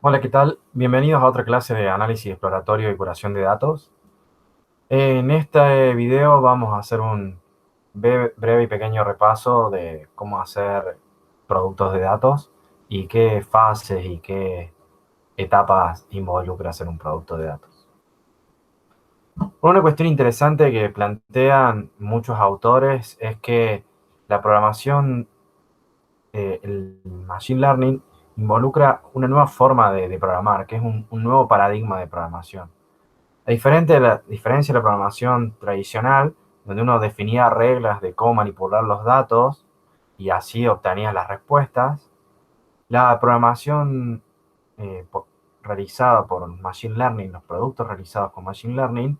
Hola, ¿qué tal? Bienvenidos a otra clase de análisis exploratorio y curación de datos. En este video vamos a hacer un breve y pequeño repaso de cómo hacer productos de datos y qué fases y qué etapas involucra hacer un producto de datos. Una cuestión interesante que plantean muchos autores es que la programación, el machine learning, involucra una nueva forma de programar, que es un nuevo paradigma de programación. Diferencia de la programación tradicional, donde uno definía reglas de cómo manipular los datos y así obtenía las respuestas, la programación eh, po- realizada por Machine Learning, los productos realizados con Machine Learning,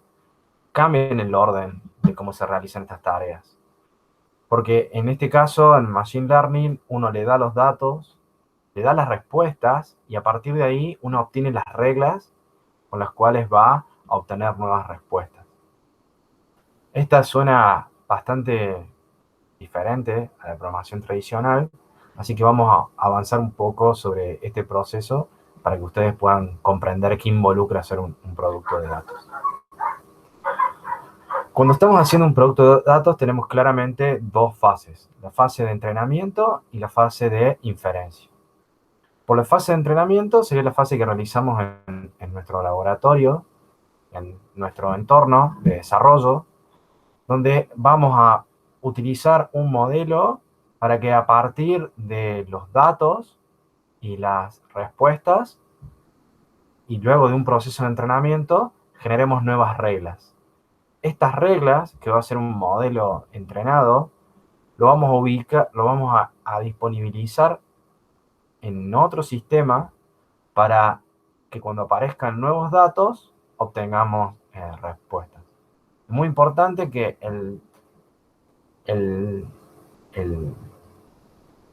cambian el orden de cómo se realizan estas tareas. Porque en este caso, en Machine Learning, uno le da los datos, le da las respuestas y a partir de ahí uno obtiene las reglas con las cuales va a obtener nuevas respuestas. Esta suena bastante diferente a la programación tradicional, así que vamos a avanzar un poco sobre este proceso para que ustedes puedan comprender qué involucra hacer un producto de datos. Cuando estamos haciendo un producto de datos tenemos claramente dos fases, la fase de entrenamiento y la fase de inferencia. Por la fase de entrenamiento sería la fase que realizamos en nuestro laboratorio, en nuestro entorno de desarrollo, donde vamos a utilizar un modelo para que a partir de los datos y las respuestas y luego de un proceso de entrenamiento generemos nuevas reglas. Estas reglas, que va a ser un modelo entrenado, lo vamos a disponibilizar en otro sistema para que cuando aparezcan nuevos datos obtengamos respuestas. Es muy importante que el, el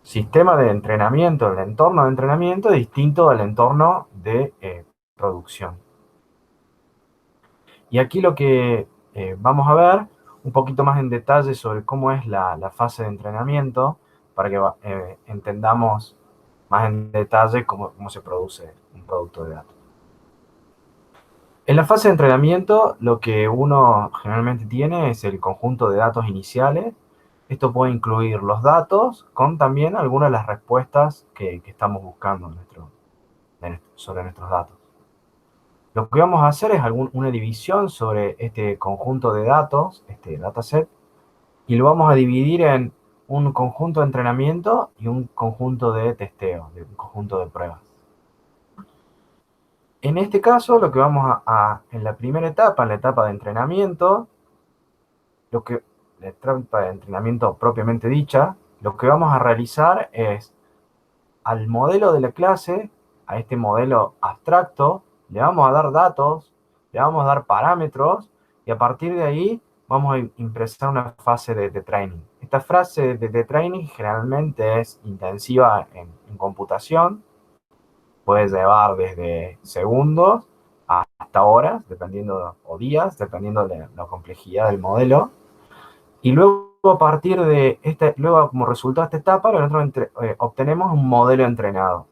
sistema de entrenamiento, el entorno de entrenamiento es distinto del entorno de producción. Y aquí lo que vamos a ver un poquito más en detalle sobre cómo es la fase de entrenamiento para que entendamos más en detalle cómo se produce un producto de datos. En la fase de entrenamiento, lo que uno generalmente tiene es el conjunto de datos iniciales. Esto puede incluir los datos con también algunas de las respuestas que estamos buscando sobre nuestros datos. Lo que vamos a hacer es una división sobre este conjunto de datos, este dataset, y lo vamos a dividir en un conjunto de entrenamiento y un conjunto de testeo, un conjunto de pruebas. En este caso, lo que en la primera etapa, en la etapa de entrenamiento, la etapa de entrenamiento propiamente dicha, lo que vamos a realizar es al modelo de la clase, a este modelo abstracto, le vamos a dar datos, le vamos a dar parámetros y a partir de ahí vamos a ingresar una fase de training. Esta fase de training generalmente es intensiva en computación, puede llevar desde segundos hasta horas, dependiendo, o días, dependiendo de la complejidad del modelo. Y luego, a partir de luego como resultado de esta etapa, nosotros obtenemos un modelo entrenado.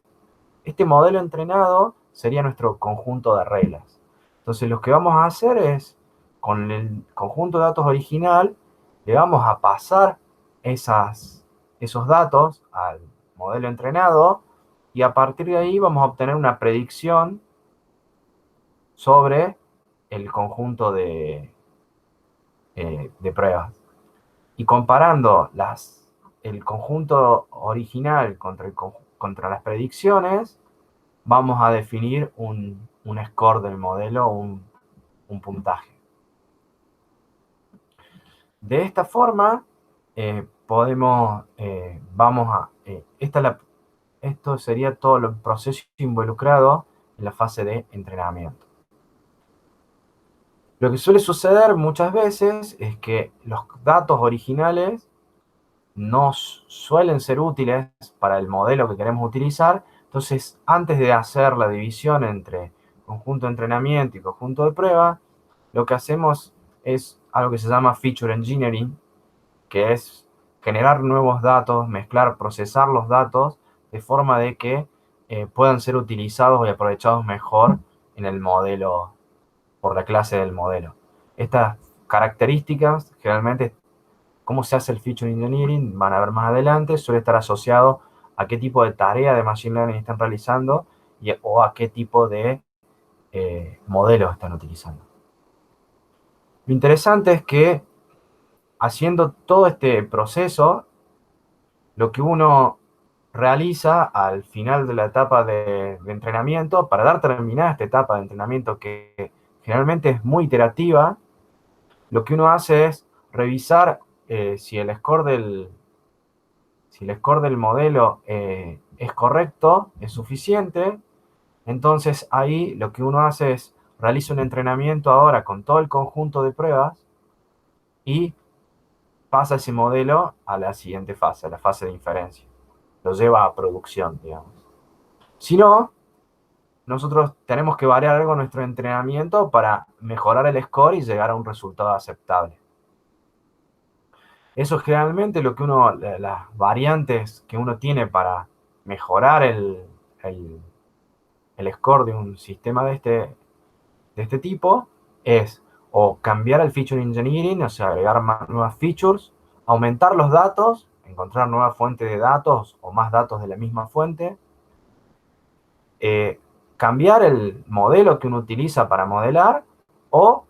Este modelo entrenado sería nuestro conjunto de reglas. Entonces, lo que vamos a hacer es, con el conjunto de datos original, le vamos a pasar esos datos al modelo entrenado y a partir de ahí vamos a obtener una predicción sobre el conjunto de pruebas. Y comparando el conjunto original contra las predicciones, vamos a definir un score del modelo, un puntaje. De esta forma, esto sería todo el proceso involucrado en la fase de entrenamiento. Lo que suele suceder muchas veces es que los datos originales no suelen ser útiles para el modelo que queremos utilizar. Entonces, antes de hacer la división entre conjunto de entrenamiento y conjunto de prueba, lo que hacemos es algo que se llama feature engineering, que es generar nuevos datos, mezclar, procesar los datos de forma de que puedan ser utilizados y aprovechados mejor en el modelo, por la clase del modelo. Estas características, generalmente, cómo se hace el feature engineering, van a ver más adelante, suele estar asociado a qué tipo de tarea de machine learning están realizando o a qué tipo de modelos están utilizando. Lo interesante es que haciendo todo este proceso, lo que uno realiza al final de la etapa de entrenamiento, para dar terminada esta etapa de entrenamiento que generalmente es muy iterativa, lo que uno hace es revisar si el score del modelo es correcto, es suficiente. Entonces ahí lo que uno hace es realiza un entrenamiento ahora con todo el conjunto de pruebas y pasa ese modelo a la siguiente fase, a la fase de inferencia. Lo lleva a producción, digamos. Si no, nosotros tenemos que variar algo en nuestro entrenamiento para mejorar el score y llegar a un resultado aceptable. Eso es generalmente lo que las variantes que uno tiene para mejorar el score de un sistema de este tipo es o cambiar el feature engineering, o sea, agregar nuevas features, aumentar los datos, encontrar nuevas fuentes de datos o más datos de la misma fuente, cambiar el modelo que uno utiliza para modelar o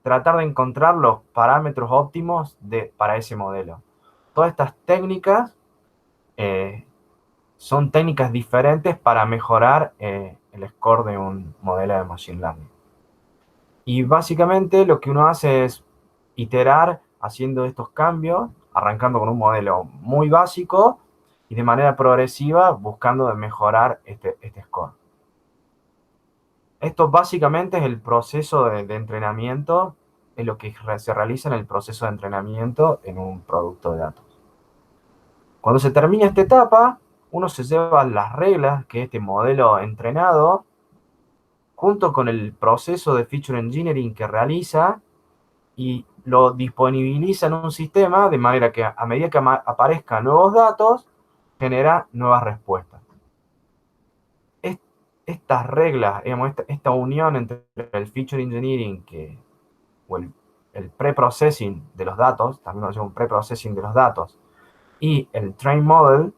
tratar de encontrar los parámetros óptimos para ese modelo. Todas estas técnicas son técnicas diferentes para mejorar el score de un modelo de machine learning. Y básicamente lo que uno hace es iterar haciendo estos cambios, arrancando con un modelo muy básico y de manera progresiva buscando mejorar este score. Esto básicamente es el proceso de entrenamiento, es lo que se realiza en el proceso de entrenamiento en un producto de datos. Cuando se termina esta etapa, uno se lleva las reglas que este modelo entrenado, junto con el proceso de feature engineering que realiza, y lo disponibiliza en un sistema de manera que a medida que aparezcan nuevos datos, genera nuevas respuestas. Estas reglas, digamos, esta unión entre el feature engineering o el pre-processing de los datos, también lo llamo pre-processing de los datos, y el train model,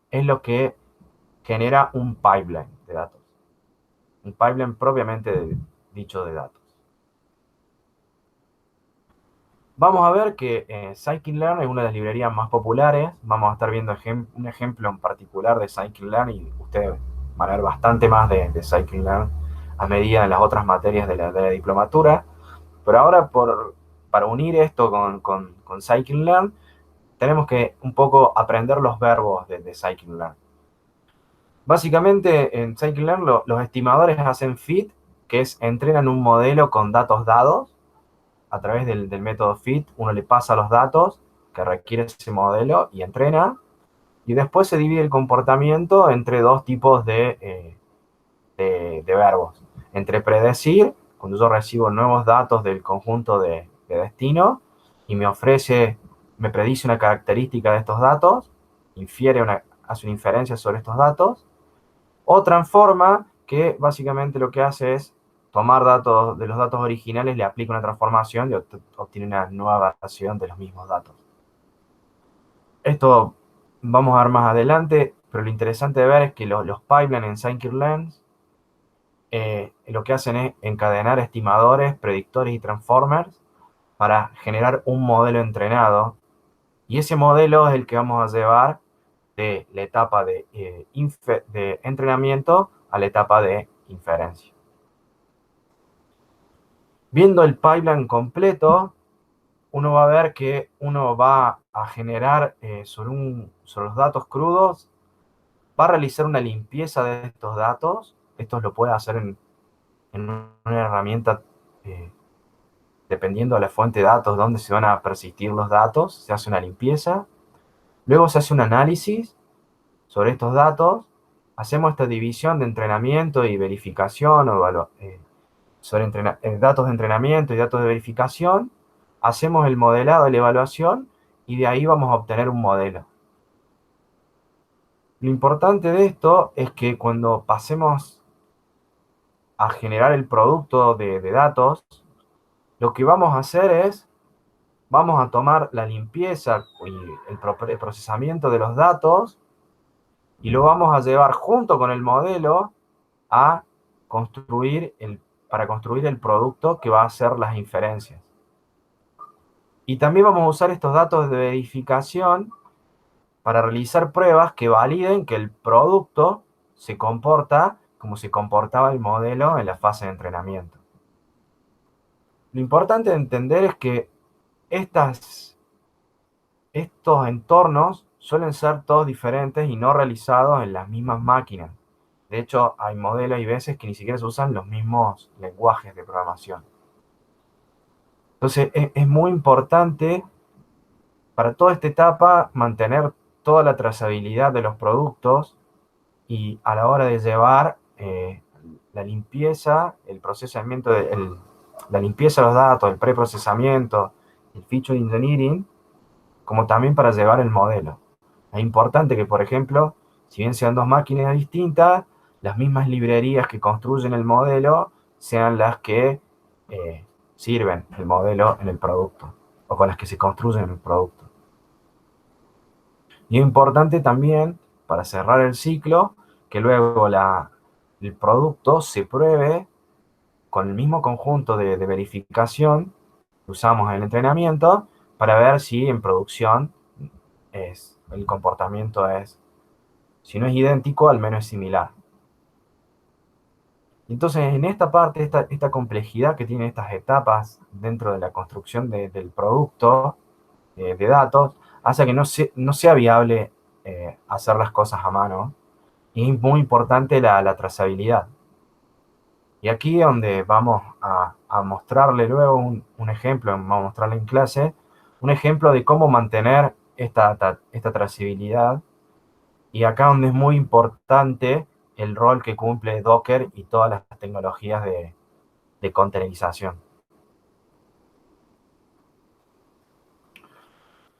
es lo que genera un pipeline de datos. Un pipeline propiamente dicho de datos. Vamos a ver que Scikit-learn es una de las librerías más populares. Vamos a estar viendo un ejemplo en particular de Scikit-learn y ustedes van a ver bastante más de Scikit-learn a medida en las otras materias de la diplomatura. Pero ahora, para unir esto con Scikit-learn, tenemos que un poco aprender los verbos de Scikit-learn. Básicamente, en Scikit-learn los estimadores hacen fit, que es entrenan un modelo con datos dados. A través del método fit, uno le pasa los datos que requiere ese modelo y entrena. Y después se divide el comportamiento entre dos tipos de verbos. Entre predecir, cuando yo recibo nuevos datos del conjunto de destino y me predice una característica de estos datos, hace una inferencia sobre estos datos. O transforma, que básicamente lo que hace es tomar datos de los datos originales, le aplica una transformación y obtiene una nueva versión de los mismos datos. Esto vamos a ver más adelante, pero lo interesante de ver es que los pipelines en Scikit-learn lo que hacen es encadenar estimadores, predictores y transformers para generar un modelo entrenado. Y ese modelo es el que vamos a llevar de la etapa de entrenamiento a la etapa de inferencia. Viendo el pipeline completo, uno va a ver que uno va a generar sobre los datos crudos, va a realizar una limpieza de estos datos. Esto lo puede hacer en una herramienta dependiendo de la fuente de datos donde se van a persistir los datos. Se hace una limpieza, luego se hace un análisis sobre estos datos, hacemos esta división de entrenamiento y verificación sobre datos de entrenamiento y datos de verificación, hacemos el modelado y la evaluación y de ahí vamos a obtener un modelo. Lo importante de esto es que cuando pasemos a generar el producto de datos, lo que vamos a hacer es, vamos a tomar la limpieza y el procesamiento de los datos y lo vamos a llevar junto con el modelo a construir para construir el producto que va a hacer las inferencias. Y también vamos a usar estos datos de verificación para realizar pruebas que validen que el producto se comporta como se comportaba el modelo en la fase de entrenamiento. Lo importante de entender es que estos entornos suelen ser todos diferentes y no realizados en las mismas máquinas. De hecho, hay modelos y veces que ni siquiera se usan los mismos lenguajes de programación. Entonces, es muy importante para toda esta etapa mantener toda la trazabilidad de los productos y a la hora de llevar la limpieza, el procesamiento, la limpieza de los datos, el preprocesamiento, el feature engineering, como también para llevar el modelo. Es importante que, por ejemplo, si bien sean dos máquinas distintas, las mismas librerías que construyen el modelo sean las que sirven el modelo en el producto, o con las que se construyen el producto. Y es importante también, para cerrar el ciclo, que luego el producto se pruebe con el mismo conjunto de verificación que usamos en el entrenamiento para ver si en producción el comportamiento es, si no es idéntico, al menos es similar. Entonces, en esta parte, esta complejidad que tienen estas etapas dentro de la construcción del producto de datos, hace que no sea viable hacer las cosas a mano. Y es muy importante la trazabilidad. Y aquí es donde vamos a mostrarle luego un ejemplo, vamos a mostrarle en clase, un ejemplo de cómo mantener esta trazabilidad. Y acá donde es muy importante el rol que cumple Docker y todas las tecnologías de containerización.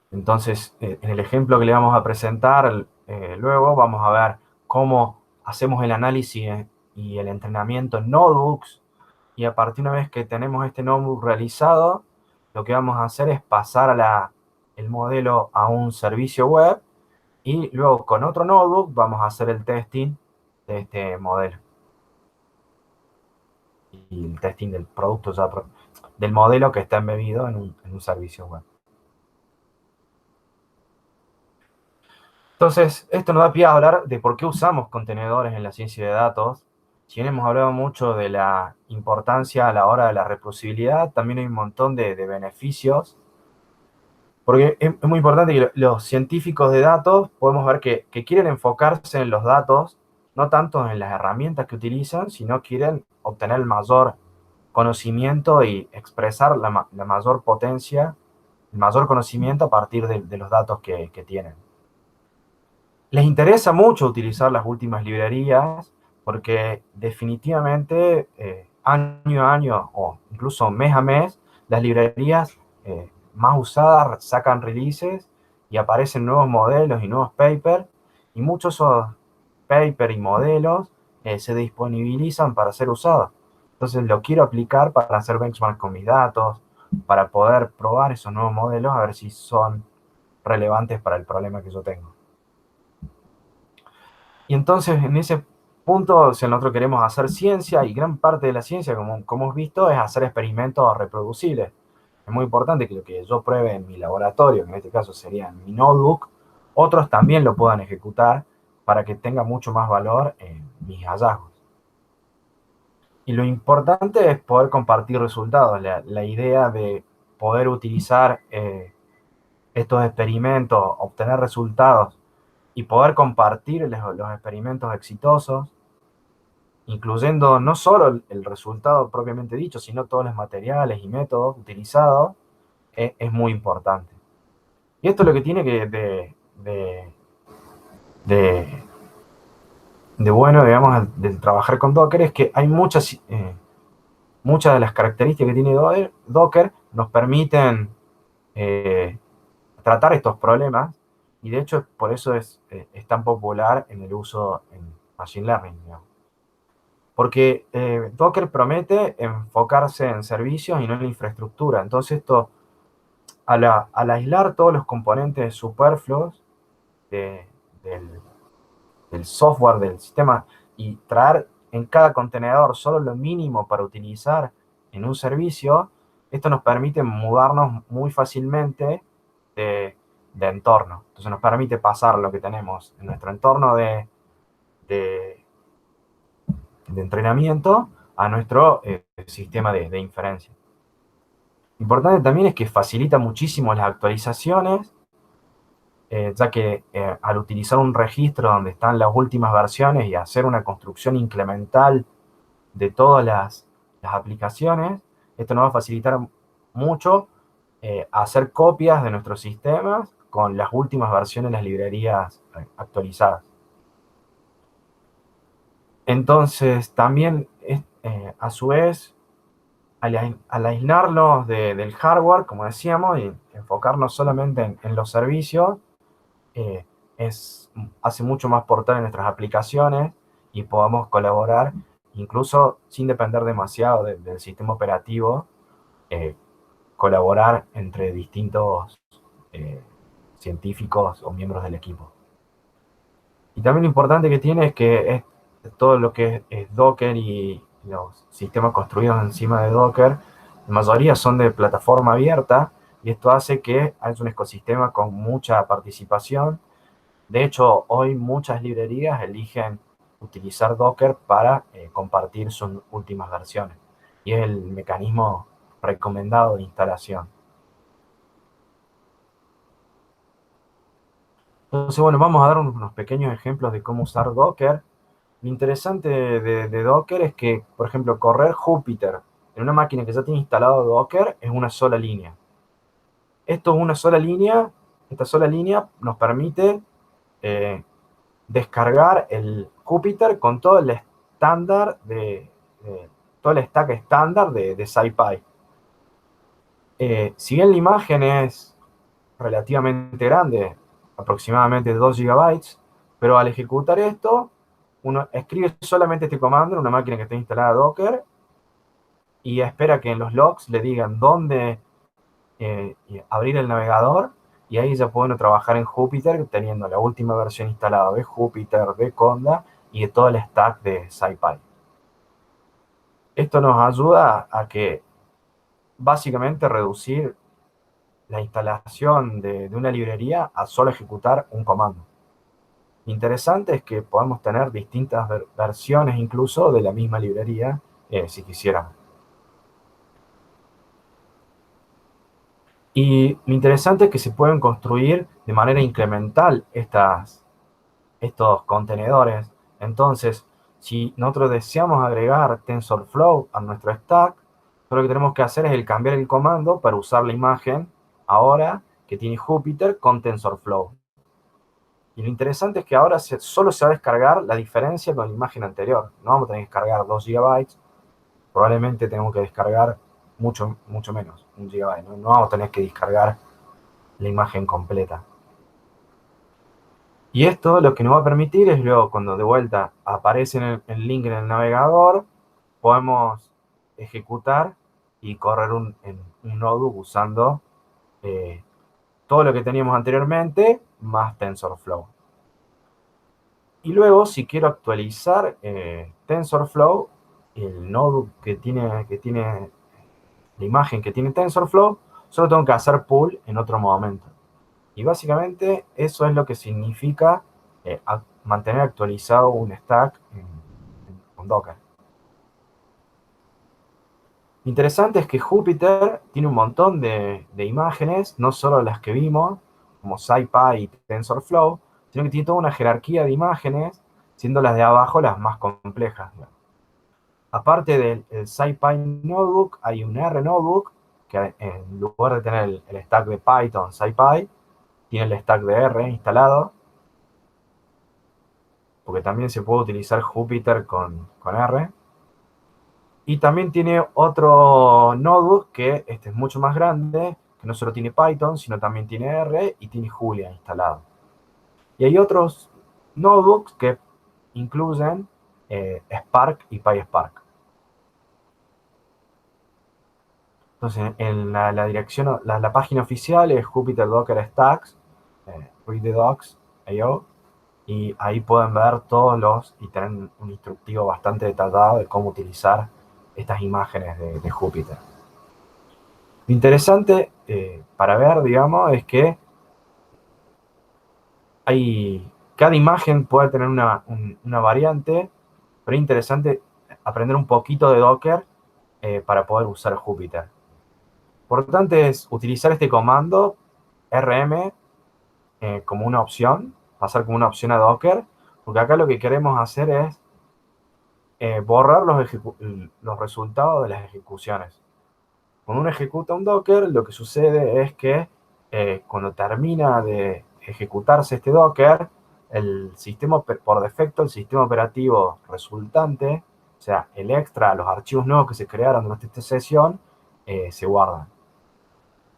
Entonces, en el ejemplo que le vamos a presentar, luego vamos a ver cómo hacemos el análisis y el entrenamiento en notebooks. Y a partir de una vez que tenemos este notebook realizado, lo que vamos a hacer es pasar el modelo a un servicio web y luego con otro notebook vamos a hacer el testing de este modelo. Y el testing del producto ya, del modelo que está embebido en un servicio web. Entonces, esto nos da pie a hablar de por qué usamos contenedores en la ciencia de datos. Si bien hemos hablado mucho de la importancia a la hora de la reproducibilidad, también hay un montón de beneficios. Porque es muy importante que los científicos de datos podemos ver que quieren enfocarse en los datos, no tanto en las herramientas que utilizan, sino quieren obtener el mayor conocimiento y expresar la mayor potencia, el mayor conocimiento a partir de los datos que tienen. Les interesa mucho utilizar las últimas librerías porque definitivamente año a año o incluso mes a mes, las librerías más usadas sacan releases y aparecen nuevos modelos y nuevos papers, y muchos de esos papers y modelos se disponibilizan para ser usados. Entonces lo quiero aplicar para hacer benchmark con mis datos, para poder probar esos nuevos modelos a ver si son relevantes para el problema que yo tengo. Y entonces en ese punto, si nosotros queremos hacer ciencia, y gran parte de la ciencia, como hemos visto, es hacer experimentos reproducibles. Es muy importante que lo que yo pruebe en mi laboratorio, que en este caso sería en mi notebook, otros también lo puedan ejecutar para que tenga mucho más valor en mis hallazgos. Y lo importante es poder compartir resultados. La idea de poder utilizar estos experimentos, obtener resultados y poder compartir los experimentos exitosos, incluyendo no solo el resultado propiamente dicho, sino todos los materiales y métodos utilizados, es muy importante. Y esto es lo que tiene de bueno, digamos, del trabajar con Docker, es que hay muchas de las características que tiene Docker nos permiten tratar estos problemas Y de hecho, por eso es tan popular en el uso en Machine Learning, digamos. Porque Docker promete enfocarse en servicios y no en la infraestructura. Entonces esto, al aislar todos los componentes superfluos de- del, del software, del sistema, y traer en cada contenedor solo lo mínimo para utilizar en un servicio, esto nos permite mudarnos muy fácilmente de, de entorno. Entonces nos permite pasar lo que tenemos en nuestro entorno de- de entrenamiento a nuestro sistema de inferencia. Importante también es que facilita muchísimo las actualizaciones, ya que al utilizar un registro donde están las últimas versiones y hacer una construcción incremental de todas las aplicaciones, esto nos va a facilitar mucho hacer copias de nuestros sistemas con las últimas versiones de las librerías actualizadas. Entonces, también, a su vez, al aislarnos del hardware, como decíamos, y enfocarnos solamente en los servicios, eh, hace mucho más portable nuestras aplicaciones y podamos colaborar incluso sin depender demasiado del sistema operativo, eh, colaborar entre distintos eh, científicos o miembros del equipo. Y también lo importante que tiene es que todo lo que es Docker y los sistemas construidos encima de Docker, la mayoría son de plataforma abierta y esto hace que haya un ecosistema con mucha participación. De hecho, hoy muchas librerías eligen utilizar Docker para compartir sus últimas versiones. Y es el mecanismo recomendado de instalación. Entonces, bueno, vamos a dar unos pequeños ejemplos de cómo usar Docker. Lo interesante de Docker es que, por ejemplo, correr Jupyter en una máquina que ya tiene instalado Docker es una sola línea. Esto es una sola línea. Esta sola línea nos permite eh, descargar el Jupyter con todo el estándar todo el stack estándar de SciPy. Si bien la imagen es relativamente grande, aproximadamente 2 gigabytes, pero al ejecutar esto, uno escribe solamente este comando en una máquina que está instalada Docker y espera que en los logs le digan dónde abrir el navegador y ahí ya pueden trabajar en Jupyter teniendo la última versión instalada de Jupyter, de Conda y de todo el stack de SciPy. Esto nos ayuda a que básicamente reducir la instalación de una librería a solo ejecutar un comando. Interesante es que podemos tener distintas versiones incluso de la misma librería si quisiéramos. Y lo interesante es que se pueden construir de manera incremental estos contenedores. Entonces, si nosotros deseamos agregar TensorFlow a nuestro stack, lo que tenemos que hacer es el cambiar el comando para usar la imagen ahora que tiene Jupyter con TensorFlow. Y lo interesante es que ahora solo se va a descargar la diferencia con la imagen anterior. No vamos a tener que descargar 2 gigabytes, probablemente tenemos que descargar mucho, mucho menos, 1 gigabyte. No vamos a tener que descargar la imagen completa. Y esto lo que nos va a permitir es luego, cuando de vuelta aparece el link en el navegador, podemos ejecutar y correr un notebook usando eh, todo lo que teníamos anteriormente más TensorFlow. Y luego, si quiero actualizar TensorFlow, el notebook que tiene la imagen que tiene TensorFlow, solo tengo que hacer pull en otro momento. Y básicamente eso es lo que significa mantener actualizado un stack con Docker. Interesante es que Jupyter tiene un montón de imágenes, no solo las que vimos, como SciPy y TensorFlow, sino que tiene toda una jerarquía de imágenes, siendo las de abajo las más complejas. Aparte del SciPy Notebook, hay un R Notebook, que en lugar de tener el stack de Python, SciPy, tiene el stack de R instalado, porque también se puede utilizar Jupyter con R. Y también tiene otro notebook que este es mucho más grande, que no solo tiene Python, sino también tiene R y tiene Julia instalado. Y hay otros notebooks que incluyen Spark y PySpark. Entonces, en la dirección, la página oficial es Jupyter Docker Stacks, read the docs.io, y ahí pueden ver y tienen un instructivo bastante detallado de cómo utilizar estas imágenes de Jupyter. Lo interesante para ver, digamos, es que cada imagen puede tener una variante, pero es interesante aprender un poquito de Docker para poder usar Jupyter. Lo importante es utilizar este comando rm como una opción, pasar como una opción a Docker, porque acá lo que queremos hacer es borrar los resultados de las ejecuciones. Cuando uno ejecuta un Docker, lo que sucede es que cuando termina de ejecutarse este Docker, por defecto, el sistema operativo resultante, o sea, el extra, los archivos nuevos que se crearon durante esta sesión, se guardan.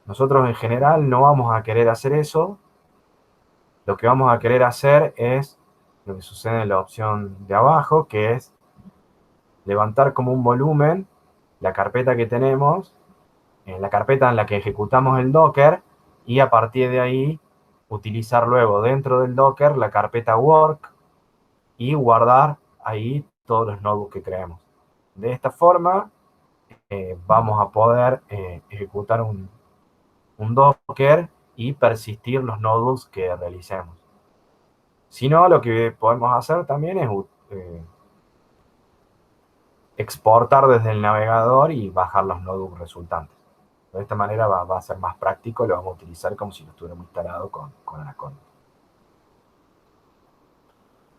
Nosotros en general no vamos a querer hacer eso. Lo que vamos a querer hacer es lo que sucede en la opción de abajo, que es levantar como un volumen la carpeta que tenemos, en la carpeta en la que ejecutamos el Docker, y a partir de ahí utilizar luego dentro del Docker la carpeta work y guardar ahí todos los notebooks que creemos. De esta forma vamos a poder ejecutar un Docker y persistir los notebooks que realicemos. Si no, lo que podemos hacer también es exportar desde el navegador y bajar los notebooks resultantes. De esta manera va a ser más práctico, lo vamos a utilizar como si lo estuviéramos instalado con Anaconda.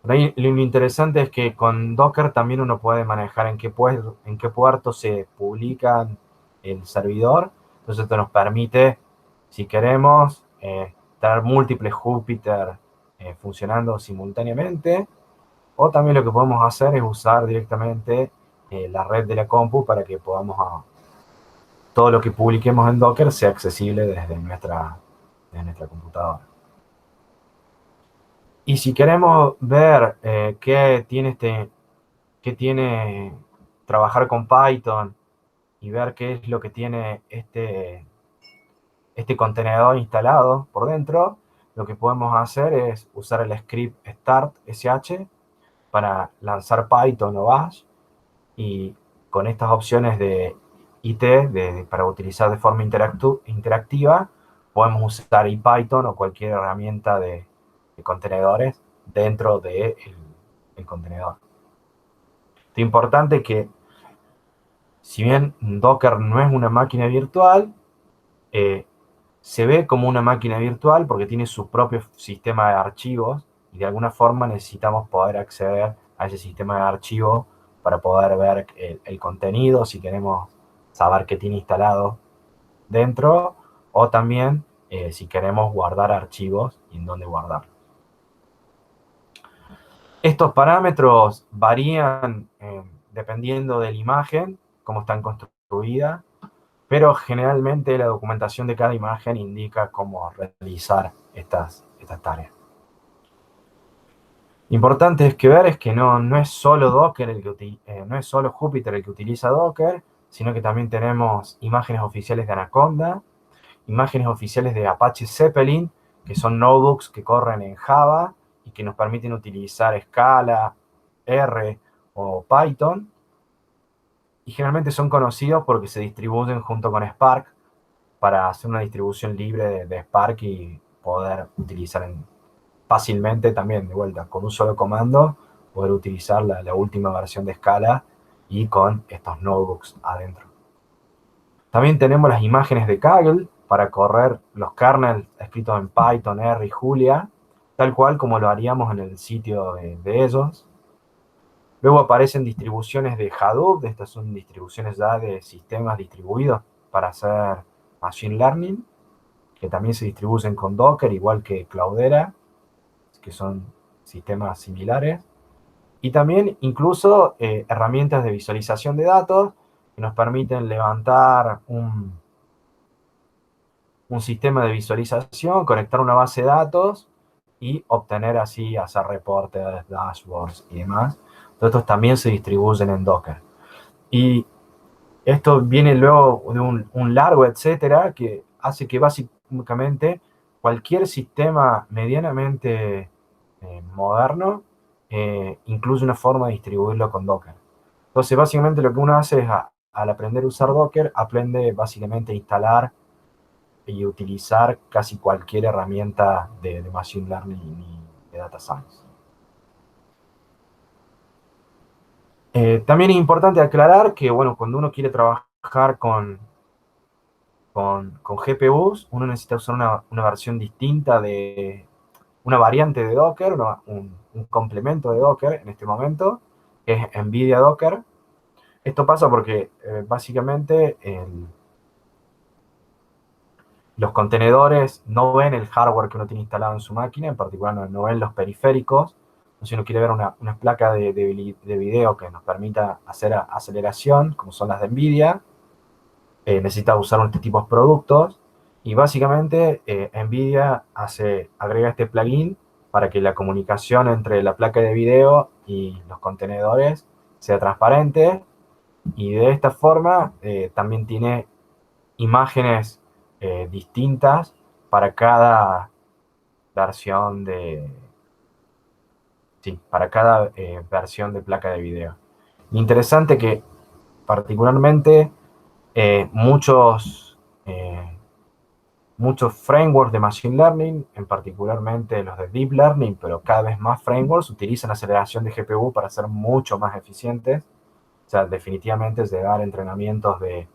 Lo interesante es que con Docker también uno puede manejar en qué puerto se publica el servidor. Entonces esto nos permite, si queremos, tener múltiples Jupyter funcionando simultáneamente. O también lo que podemos hacer es usar directamente la red de la compu para que todo lo que publiquemos en Docker sea accesible desde nuestra computadora. Y si queremos ver qué tiene trabajar con Python y ver qué es lo que tiene este contenedor instalado por dentro, lo que podemos hacer es usar el script start sh para lanzar Python o Bash, y con estas opciones de IT para utilizar de forma interactiva, podemos usar IPython o cualquier herramienta de contenedores dentro del contenedor. Lo importante es que, si bien Docker no es una máquina virtual, se ve como una máquina virtual porque tiene su propio sistema de archivos, y de alguna forma necesitamos poder acceder a ese sistema de archivos para poder ver el contenido, si queremos saber qué tiene instalado dentro, o también si queremos guardar archivos y en dónde guardarlos. Estos parámetros varían dependiendo de la imagen, cómo están construidas, pero generalmente la documentación de cada imagen indica cómo realizar estas tareas. Importante es que no es solo Docker no es solo Jupyter el que utiliza Docker, sino que también tenemos imágenes oficiales de Anaconda, imágenes oficiales de Apache Zeppelin, que son notebooks que corren en Java y que nos permiten utilizar Scala, R o Python, y generalmente son conocidos porque se distribuyen junto con Spark para hacer una distribución libre de Spark y poder utilizar fácilmente también, de vuelta, con un solo comando, poder utilizar la última versión de Scala y con estos notebooks adentro. También tenemos las imágenes de Kaggle para correr los kernels escritos en Python, R y Julia, tal cual como lo haríamos en el sitio de ellos. Luego aparecen distribuciones de Hadoop. Estas son distribuciones ya de sistemas distribuidos para hacer Machine Learning, que también se distribuyen con Docker, igual que Cloudera, que son sistemas similares. Y también incluso herramientas de visualización de datos que nos permiten levantar un sistema de visualización, conectar una base de datos y obtener así, hacer reportes, dashboards y demás. Todos estos también se distribuyen en Docker. Y esto viene luego de un largo etcétera que hace que básicamente cualquier sistema medianamente moderno incluye una forma de distribuirlo con Docker. Entonces, básicamente lo que uno hace es, al aprender a usar Docker, aprende básicamente a instalar y utilizar casi cualquier herramienta de Machine Learning y de Data Science. También es importante aclarar que, bueno, cuando uno quiere trabajar con GPUs, uno necesita usar una versión distinta de una variante de Docker, un complemento de Docker en este momento, que es NVIDIA Docker. Esto pasa porque básicamente los contenedores no ven el hardware que uno tiene instalado en su máquina, en particular no ven los periféricos. Si uno quiere ver una placa de video que nos permita hacer aceleración, como son las de NVIDIA, necesita usar este tipo de productos. Y básicamente NVIDIA agrega este plugin para que la comunicación entre la placa de video y los contenedores sea transparente. Y de esta forma también tiene imágenes distintas para cada versión versión de placa de video. Interesante que particularmente muchos frameworks de Machine Learning, en particularmente los de Deep Learning, pero cada vez más frameworks utilizan aceleración de GPU para ser mucho más eficientes. O sea, definitivamente llegar a entrenamientos de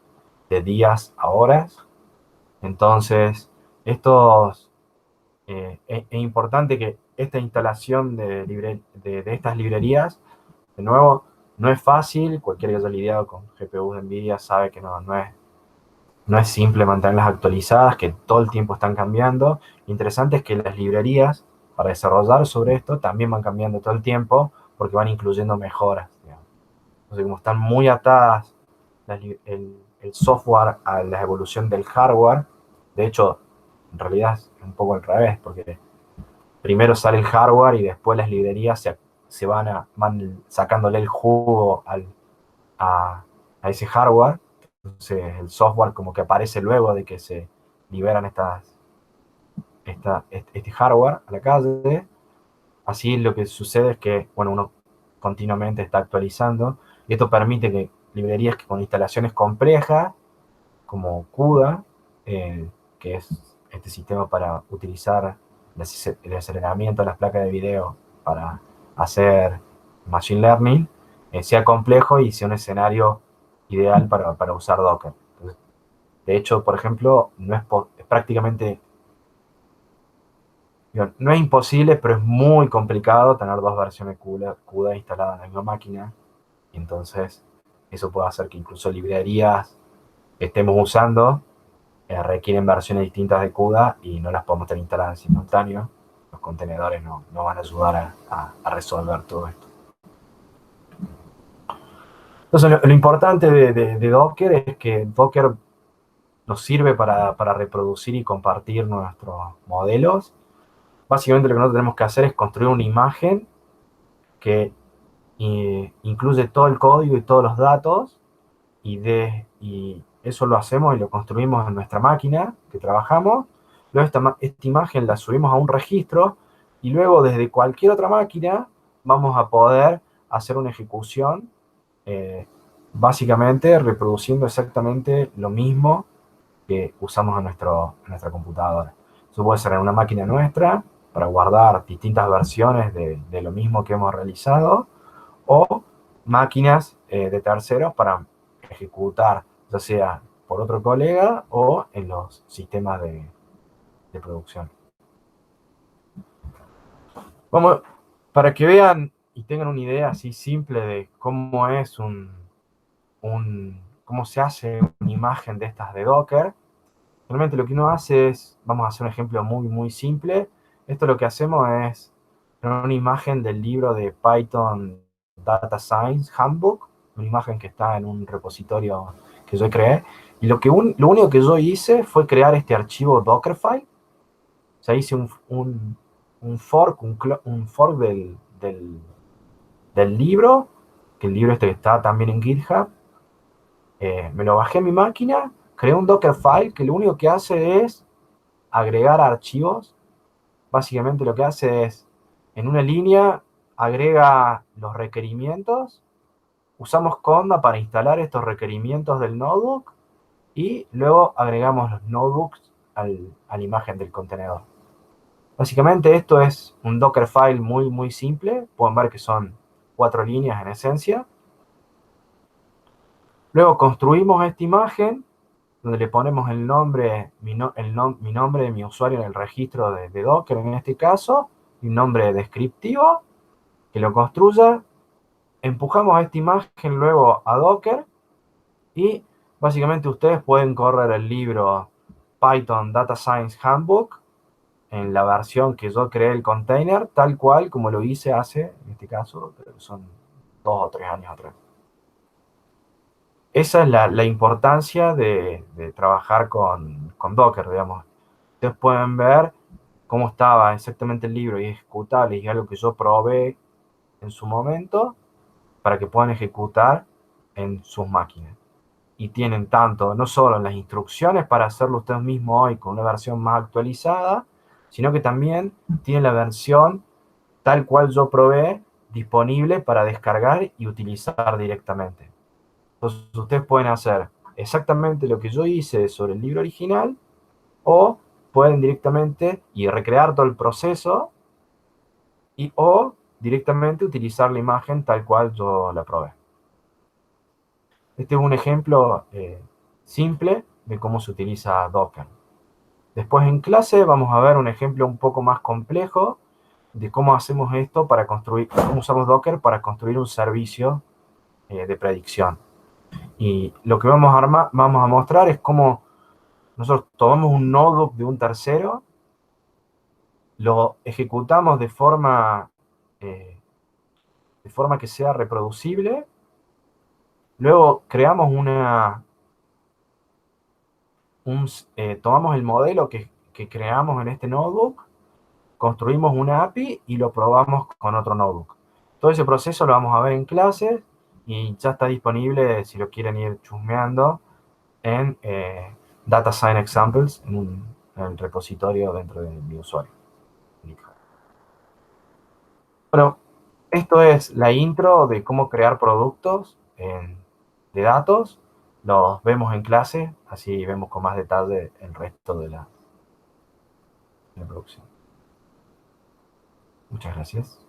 días a horas. Entonces, es importante que esta instalación de estas librerías, de nuevo, no es fácil. Cualquiera que haya lidiado con GPUs de NVIDIA sabe que no es simple mantenerlas actualizadas, que todo el tiempo están cambiando. Lo interesante es que las librerías para desarrollar sobre esto también van cambiando todo el tiempo porque van incluyendo mejoras. Digamos. Entonces, como están muy atadas el software a la evolución del hardware, de hecho, en realidad es un poco al revés, porque primero sale el hardware y después las librerías van sacándole el jugo a ese hardware. Entonces el software como que aparece luego de que se liberan este hardware a la calle. Así lo que sucede es que, bueno, uno continuamente está actualizando y esto permite que librerías que con instalaciones complejas, como CUDA, que es este sistema para utilizar el aceleramiento de las placas de video para hacer Machine Learning, sea complejo y sea un escenario ideal para usar Docker. Entonces, de hecho, por ejemplo, es prácticamente, no es imposible, pero es muy complicado tener dos versiones CUDA instaladas en la misma máquina. Y entonces, eso puede hacer que incluso librerías que estemos usando requieren versiones distintas de CUDA y no las podemos tener instaladas en simultáneo. Los contenedores no van a ayudar a resolver todo esto. Entonces, lo importante de Docker es que Docker nos sirve para reproducir y compartir nuestros modelos. Básicamente lo que nosotros tenemos que hacer es construir una imagen que incluye todo el código y todos los datos, y eso lo hacemos y lo construimos en nuestra máquina que trabajamos. Luego esta imagen la subimos a un registro y luego desde cualquier otra máquina vamos a poder hacer una ejecución básicamente reproduciendo exactamente lo mismo que usamos en nuestra computadora. Eso puede ser en una máquina nuestra para guardar distintas versiones de lo mismo que hemos realizado, o máquinas de terceros para ejecutar, ya sea por otro colega o en los sistemas de producción. Vamos, para que vean y tengan una idea así simple de cómo es cómo se hace una imagen de estas de Docker. Realmente lo que uno hace es, vamos a hacer un ejemplo muy, muy simple. Esto lo que hacemos es una imagen del libro de Python Data Science Handbook, una imagen que está en un repositorio que yo creé. Y lo único que yo hice fue crear este archivo Dockerfile. O sea, hice un fork del libro, que el libro este que está también en GitHub. Me lo bajé a mi máquina, creé un Dockerfile que lo único que hace es agregar archivos. Básicamente lo que hace es, en una línea, agrega los requerimientos. Usamos Conda para instalar estos requerimientos del notebook y luego agregamos los notebooks a la imagen del contenedor. Básicamente esto es un Dockerfile muy simple. Pueden ver que son 4 líneas en esencia. Luego construimos esta imagen donde le ponemos el nombre, mi nombre de mi usuario en el registro de Docker en este caso, y un nombre descriptivo que lo construya. Empujamos esta imagen luego a Docker y básicamente ustedes pueden correr el libro Python Data Science Handbook en la versión que yo creé el container, tal cual como lo hice hace, en este caso, son 2 o 3 años atrás. Esa es la importancia de trabajar con Docker, digamos. Ustedes pueden ver cómo estaba exactamente el libro y ejecutable, y algo que yo probé en su momento para que puedan ejecutar en sus máquinas. Y tienen tanto, no solo las instrucciones para hacerlo ustedes mismos hoy con una versión más actualizada, sino que también tienen la versión tal cual yo probé disponible para descargar y utilizar directamente. Entonces ustedes pueden hacer exactamente lo que yo hice sobre el libro original o pueden directamente y recrear todo el proceso o directamente utilizar la imagen tal cual yo la probé. Este es un ejemplo simple de cómo se utiliza Docker. Después en clase vamos a ver un ejemplo un poco más complejo de cómo hacemos esto para construir, cómo usamos Docker para construir un servicio de predicción. Y lo que vamos a mostrar es cómo nosotros tomamos un notebook de un tercero, lo ejecutamos de forma que sea reproducible, luego creamos tomamos el modelo que creamos en este notebook, construimos una API y lo probamos con otro notebook. Todo ese proceso lo vamos a ver en clase y ya está disponible si lo quieren ir chusmeando en Data Science Examples, en el repositorio dentro de mi usuario. Bueno, esto es la intro de cómo crear productos de datos. Los vemos en clase, así vemos con más detalle el resto de la producción. Muchas gracias.